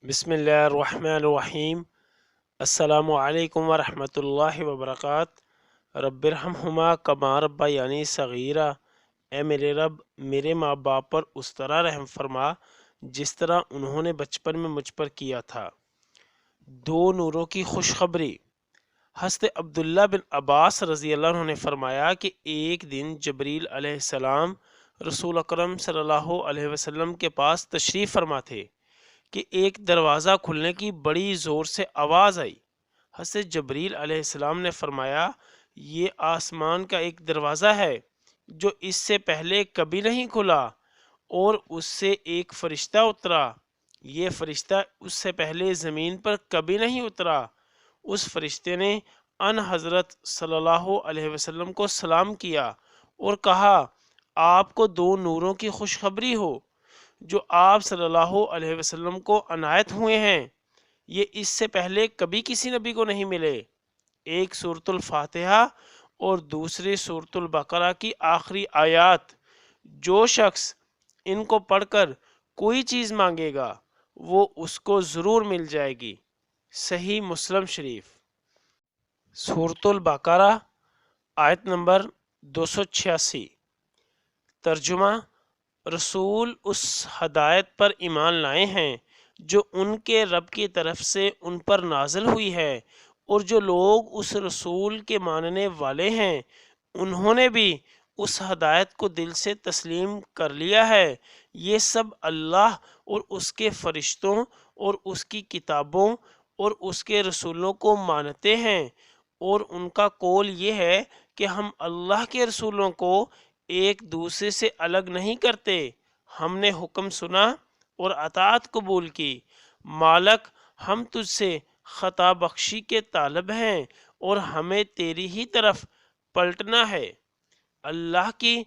بسم اللہ الرحمن الرحیم۔ السلام علیکم ورحمۃ اللہ وبرکاتہ۔ رب ارحمہما کما ربیانی صغیرا۔ اے میرے رب، میرے ماں باپ پر اس طرح رحم فرما جس طرح انہوں نے بچپن میں مجھ پر کیا تھا۔ دو نوروں کی خوشخبری۔ حضرت عبداللہ بن عباس رضی اللہ عنہ نے فرمایا کہ ایک دن جبریل علیہ السلام رسول اکرم صلی اللہ علیہ وسلم کے پاس تشریف فرما تھے کہ ایک دروازہ کھلنے کی بڑی زور سے آواز آئی۔ حضرت جبریل علیہ السلام نے فرمایا، یہ آسمان کا ایک دروازہ ہے جو اس سے پہلے کبھی نہیں کھلا، اور اس سے ایک فرشتہ اترا۔ یہ فرشتہ اس سے پہلے زمین پر کبھی نہیں اترا۔ اس فرشتے نے ان حضرت صلی اللہ علیہ وسلم کو سلام کیا اور کہا، آپ کو دو نوروں کی خوشخبری ہو جو آپ صلی اللہ علیہ وسلم کو عنایت ہوئے ہیں، یہ اس سے پہلے کبھی کسی نبی کو نہیں ملے۔ ایک سورۃ الفاتحہ اور دوسری سورۃ البقرہ کی آخری آیات۔ جو شخص ان کو پڑھ کر کوئی چیز مانگے گا وہ اس کو ضرور مل جائے گی۔ صحیح مسلم شریف۔ سورۃ البقرہ آیت نمبر 286۔ ترجمہ: رسول اس ہدایت پر ایمان لائے ہیں جو ان کے رب کی طرف سے ان پر نازل ہوئی ہے، اور جو لوگ اس رسول کے ماننے والے ہیں انہوں نے بھی اس ہدایت کو دل سے تسلیم کر لیا ہے۔ یہ سب اللہ اور اس کے فرشتوں اور اس کی کتابوں اور اس کے رسولوں کو مانتے ہیں، اور ان کا قول یہ ہے کہ ہم اللہ کے رسولوں کو ایک دوسرے سے الگ نہیں کرتے۔ ہم نے حکم سنا اور اطاعت قبول کی۔ مالک، ہم تجھ سے خطا بخشی کے طالب ہیں اور ہمیں تیری ہی طرف پلٹنا ہے۔ اللہ کی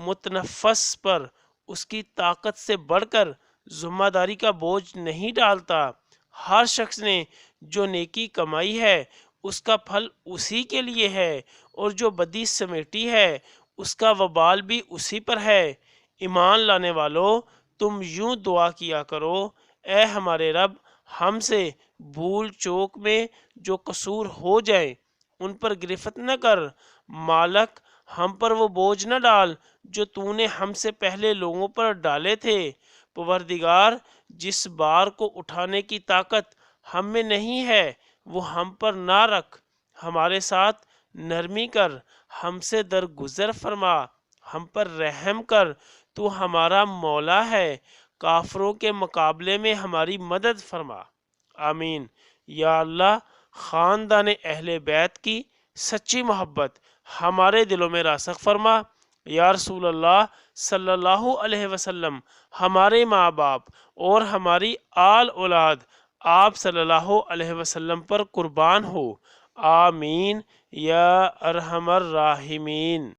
متنفس پر اس کی طاقت سے بڑھ کر ذمہ داری کا بوجھ نہیں ڈالتا۔ ہر شخص نے جو نیکی کمائی ہے اس کا پھل اسی کے لیے ہے، اور جو بدی سمیٹی ہے اس کا وبال بھی اسی پر ہے۔ ایمان لانے والو، تم یوں دعا کیا کرو، اے ہمارے رب، ہم سے بھول چوک میں جو قصور ہو جائیں ان پر گرفت نہ کر۔ مالک، ہم پر وہ بوجھ نہ ڈال جو تو نے ہم سے پہلے لوگوں پر ڈالے تھے۔ پروردگار، جس بار کو اٹھانے کی طاقت ہم میں نہیں ہے وہ ہم پر نہ رکھ، ہمارے ساتھ نرمی کر، ہم سے درگزر فرما، ہم پر رحم کر، تو ہمارا مولا ہے، کافروں کے مقابلے میں ہماری مدد فرما۔ آمین۔ یا اللہ، خاندان اہل بیت کی سچی محبت ہمارے دلوں میں راسخ فرما۔ یا رسول اللہ صلی اللہ علیہ وسلم، ہمارے ماں باپ اور ہماری آل اولاد آپ صلی اللہ علیہ وسلم پر قربان ہو۔ آمین یا ارحم الراحمین۔